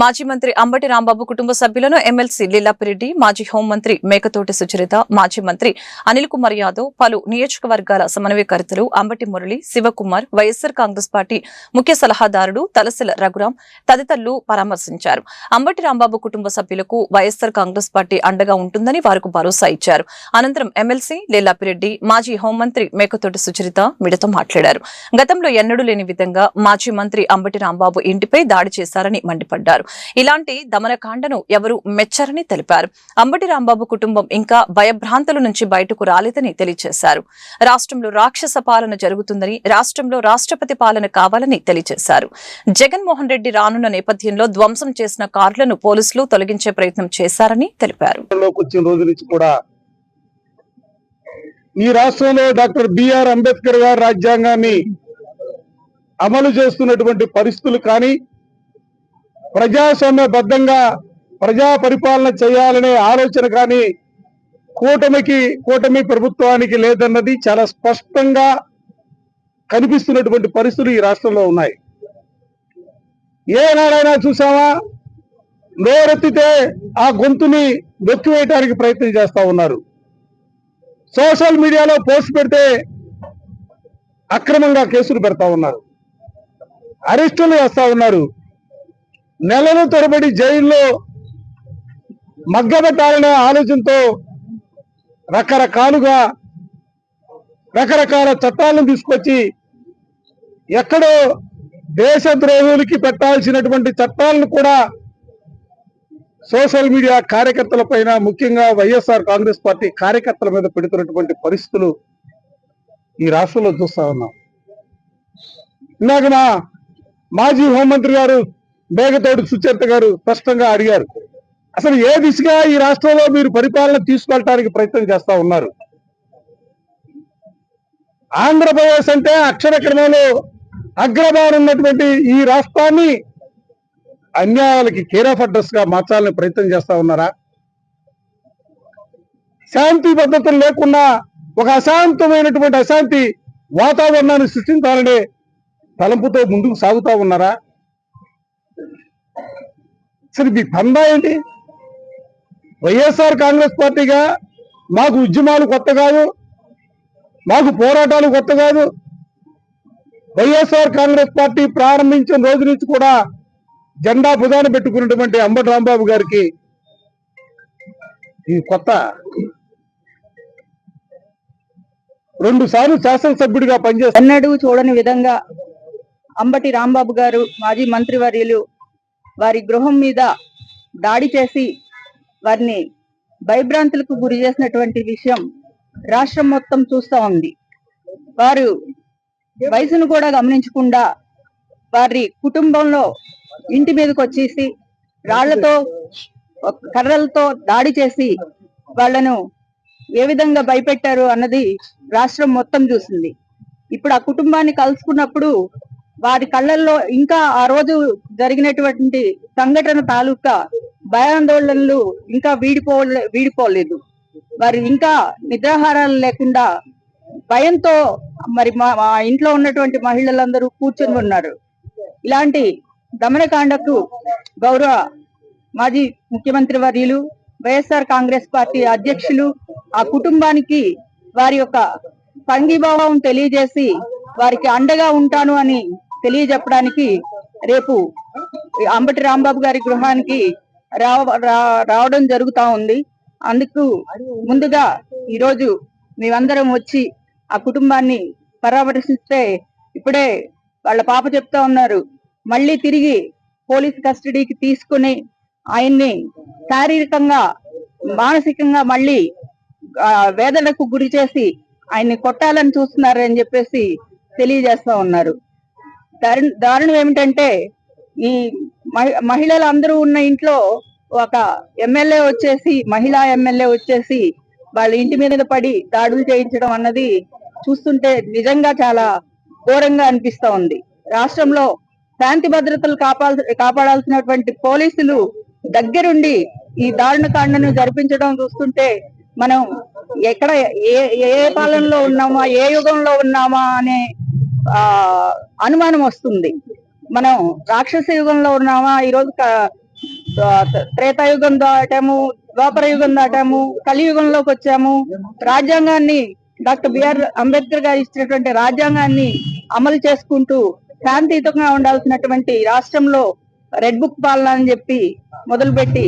మాజీ మంత్రి అంబటి రాంబాబు కుటుంబ సభ్యులను ఎమ్మెల్సీ లీలాపిరెడ్డి, మాజీ హోంమంత్రి మేకతోటి సుచరిత, మాజీ మంత్రి అనిల్ కుమార్ యాదవ్, పలు నియోజకవర్గాల సమన్వయకర్తలు అంబటి మురళి, శివకుమార్, వైఎస్సార్ కాంగ్రెస్ పార్టీ ముఖ్య సలహాదారుడు తలసిల రఘురాం తదితరులు పరామర్శించారు. అంబటి రాంబాబు కుటుంబ సభ్యులకు వైఎస్సార్ కాంగ్రెస్ పార్టీ అండగా ఉంటుందని వారికి భరోసా ఇచ్చారు. అనంతరం ఎమ్మెల్సీ లీలాపిరెడ్డి, మాజీ హోంమంత్రి మేకతోటి సుచరిత మీడియాతో మాట్లాడారు. గతంలో ఎన్నడూ లేని విధంగా మాజీ మంత్రి అంబటి రాంబాబు ఇంటిపై దాడి చేశారని మండిపడ్డారు. ఇలాంటి దమనకాండను ఎవరూ మెచ్చరని తెలిపారు. అంబటి రాంబాబు కుటుంబం ఇంకా భయభ్రాంతుల నుంచి బయటకు రాలేదని తెలియజేశారు. రాష్ట్రంలో రాక్షస పాలన జరుగుతుందని, రాష్ట్రంలో రాష్ట్రపతి పాలన కావాలని తెలియజేశారు. జగన్మోహన్ రెడ్డి రానున్న నేపథ్యంలో ధ్వంసం చేసిన కార్లను పోలీసులు తొలగించే ప్రయత్నం చేశారని తెలిపారు. ఈ రాష్ట్రంలో డాక్టర్ బిఆర్ అంబేద్కర్ గారి రాజ్యాంగాన్ని అమలు చేస్తున్నటువంటి పరిస్థితులు కానీ, ప్రజాస్వామ్యబద్ధంగా ప్రజా పరిపాలన చేయాలనే ఆలోచన కానీ కూటమి ప్రభుత్వానికి లేదన్నది చాలా స్పష్టంగా కనిపిస్తున్నటువంటి పరిస్థితులు ఈ రాష్ట్రంలో ఉన్నాయి. ఏనాడైనా చూసామా, నోరెత్తితే ఆ గొంతుని నొక్కివేయడానికి ప్రయత్నం చేస్తా ఉన్నారు. సోషల్ మీడియాలో పోస్ట్ పెడితే అక్రమంగా కేసులు పెడతా ఉన్నారు, అరెస్టులు చేస్తా ఉన్నారు. నెలల తరబడి జైల్లో మగ్గబెట్టాలనే ఆలోచనతో రకరకాల చట్టాలను తీసుకొచ్చి ఎక్కడో దేశద్రోహులకి పెట్టాల్సినటువంటి చట్టాలను కూడా సోషల్ మీడియా కార్యకర్తల పైన, ముఖ్యంగా వైఎస్ఆర్ కాంగ్రెస్ పార్టీ కార్యకర్తల మీద పెడుతున్నటువంటి పరిస్థితులు ఈ రాష్ట్రంలో చూస్తా ఉన్నాం. ఇందాక మాజీ హోంమంత్రి గారు మేకతోటి సుచరిత గారు స్పష్టంగా అడిగారు, అసలు ఏ దిశగా ఈ రాష్ట్రంలో మీరు పరిపాలన తీసుకెళ్ళడానికి ప్రయత్నం చేస్తా ఉన్నారు? ఆంధ్రప్రదేశ్ అంటే అక్షర క్రమంలో అగ్రభారం ఉన్నటువంటి ఈ రాష్ట్రాన్ని అన్యాయాలకి కేర్ ఆఫ్ అడ్రస్ గా మార్చాలని ప్రయత్నం చేస్తా ఉన్నారా? శాంతి భద్రతలు లేకుండా ఒక అశాంతి వాతావరణాన్ని సృష్టించాలనే తలంపుతో ముందుకు సాగుతా ఉన్నారా? సరే, మీ పందా ఏంటి? వైఎస్ఆర్ కాంగ్రెస్ పార్టీగా మాకు ఉద్యమాలు కొత్త కాదు, మాకు పోరాటాలు కొత్త కాదు. వైఎస్ఆర్ కాంగ్రెస్ పార్టీ ప్రారంభించిన రోజు నుంచి కూడా జెండా భుజాన పెట్టుకున్నటువంటి అంబటి రాంబాబు గారికి ఇది కొత్త. 2 సార్లు శాసనసభ్యుడిగా పనిచేస్తారు. ఎన్నడూ చూడని విధంగా అంబటి రాంబాబు గారు, మాజీ మంత్రివర్యులు, వారి గృహం మీద దాడి చేసి వారిని భయభ్రాంతులకు గురి చేసినటువంటి విషయం రాష్ట్రం మొత్తం చూస్తా ఉంది. వారు వయసును కూడా గమనించకుండా వారి కుటుంబంలో ఇంటి మీదకి వచ్చేసి రాళ్లతో, కర్రలతో దాడి చేసి వాళ్లను ఏ విధంగా భయపెట్టారు అన్నది రాష్ట్రం మొత్తం చూసింది. ఇప్పుడు ఆ కుటుంబాన్ని కలుసుకున్నప్పుడు వారి కళ్ళల్లో ఇంకా ఆ రోజు జరిగినటువంటి సంఘటన తాలూకా భయాందోళనలు ఇంకా వీడిపోలేదు. వారు ఇంకా నిద్రాహారాలు లేకుండా భయంతో మరి మా ఇంట్లో ఉన్నటువంటి మహిళలందరూ కూర్చొని ఉన్నారు. ఇలాంటి దమనకాండకు గౌరవ మాజీ ముఖ్యమంత్రి వర్యులు, వైఎస్ఆర్ కాంగ్రెస్ పార్టీ అధ్యక్షులు ఆ కుటుంబానికి వారి యొక్క సంఘీభావం తెలియజేసి వారికి అండగా ఉంటాను అని తెలియజెప్పడానికి రేపు అంబటి రాంబాబు గారి గృహానికి రావడం జరుగుతా ఉంది. అందుకు ముందుగా ఈరోజు మేమందరం వచ్చి ఆ కుటుంబాన్ని పరామర్శిస్తే ఇప్పుడే వాళ్ళ పాప చెప్తా ఉన్నారు, మళ్ళీ తిరిగి పోలీస్ కస్టడీకి తీసుకుని ఆయన్ని శారీరకంగా, మానసికంగా మళ్ళీ వేదనకు గురి చేసి ఆయన్ని కొట్టాలని చూస్తున్నారని చెప్పేసి తెలియజేస్తా ఉన్నారు. దారుణం ఏమిటంటే, ఈ మహిళలు అందరూ ఉన్న ఇంట్లో ఒక మహిళా ఎమ్మెల్యే వచ్చేసి వాళ్ళ ఇంటి మీద పడి దాడులు చేయించడం అన్నది చూస్తుంటే నిజంగా చాలా ఘోరంగా అనిపిస్తా ఉంది. రాష్ట్రంలో శాంతి భద్రతలు కాపాడాల్సినటువంటి పోలీసులు దగ్గరుండి ఈ దారుణకాండను జరిపించడం చూస్తుంటే మనం ఎక్కడ ఏ పాలనలో ఉన్నామా, ఏ యుగంలో ఉన్నామా అనే అనుమానం వస్తుంది. మనం రాక్షస యుగంలో ఉన్నామా, ఈరోజు త్రేతాయుగం దాటాము, ద్వాపర యుగం దాటాము, కలియుగంలోకి వచ్చాము. రాజ్యాంగాన్ని డాక్టర్ బిఆర్ అంబేద్కర్ గారు ఇచ్చినటువంటి రాజ్యాంగాన్ని అమలు చేసుకుంటూ శాంతియుతంగా ఉండాల్సినటువంటి రాష్ట్రంలో రెడ్ బుక్ పాలన అని చెప్పి మొదలుపెట్టి